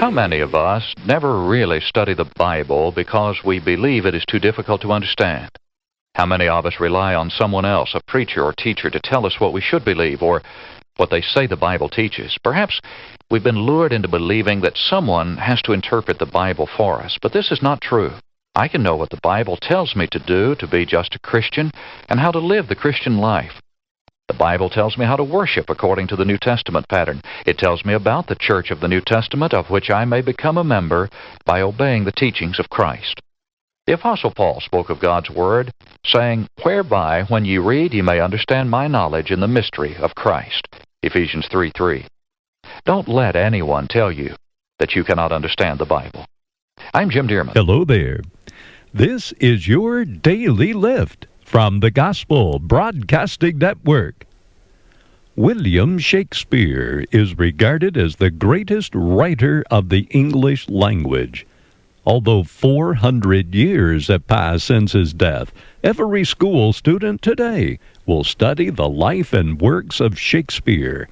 How many of us never really study the Bible because we believe it is too difficult to understand? How many of us rely on someone else, a preacher or teacher, to tell us what we should believe or what they say the Bible teaches? Perhaps we've been lured into believing that someone has to interpret the Bible for us, but this is not true. I can know what the Bible tells me to do to be just a Christian and how to live the Christian life. The Bible tells me how to worship according to the New Testament pattern. It tells me about the church of the New Testament, of which I may become a member by obeying the teachings of Christ. The Apostle Paul spoke of God's Word, saying, "Whereby, when ye read, ye may understand my knowledge in the mystery of Christ." Ephesians 3:3. Don't let anyone tell you that you cannot understand the Bible. I'm Jim Dearman. Hello there. This is your Daily Lift from the Gospel Broadcasting Network. William Shakespeare is regarded as the greatest writer of the English language. Although 400 years have passed since his death, every school student today will study the life and works of Shakespeare.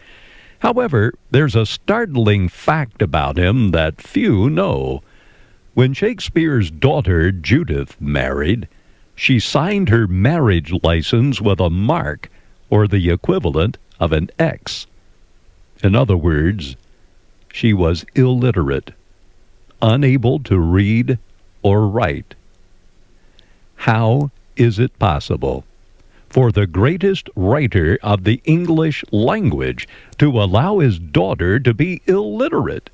However, there's a startling fact about him that few know. When Shakespeare's daughter Judith married, she signed her marriage license with a mark, or the equivalent of an X. In other words, she was illiterate, unable to read or write. How is it possible for the greatest writer of the English language to allow his daughter to be illiterate?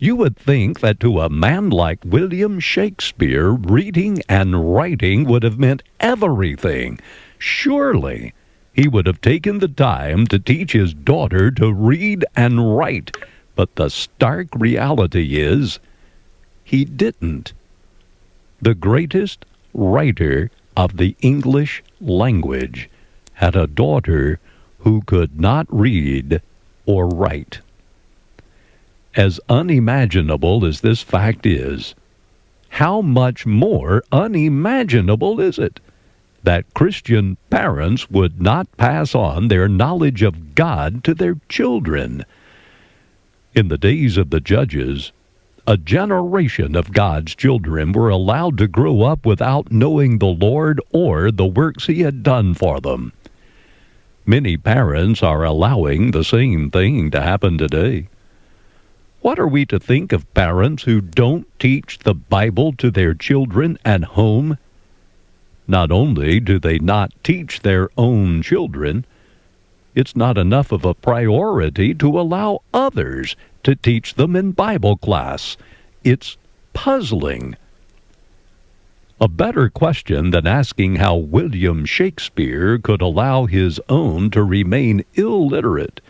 You would think that to a man like William Shakespeare, reading and writing would have meant everything. Surely he would have taken the time to teach his daughter to read and write. But the stark reality is, he didn't. The greatest writer of the English language had a daughter who could not read or write. As unimaginable as this fact is, how much more unimaginable is it that Christian parents would not pass on their knowledge of God to their children? In the days of the Judges, a generation of God's children were allowed to grow up without knowing the Lord or the works He had done for them. Many parents are allowing the same thing to happen today. What are we to think of parents who don't teach the Bible to their children at home? Not only do they not teach their own children, it's not enough of a priority to allow others to teach them in Bible class. It's puzzling. A better question than asking how William Shakespeare could allow his own to remain illiterate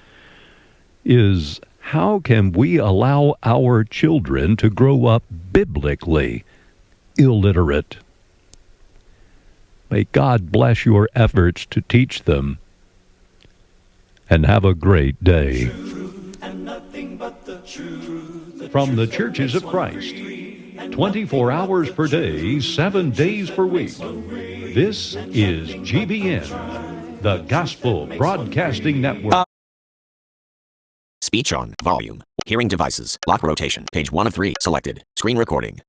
is, how can we allow our children to grow up biblically illiterate? May God bless your efforts to teach them, and have a great day. From the Churches of Christ, 24 hours per day, 7 days per week. This is GBN, the Gospel Broadcasting Network. Speech on, volume, hearing devices, lock rotation, page 1 of 3, selected, screen recording.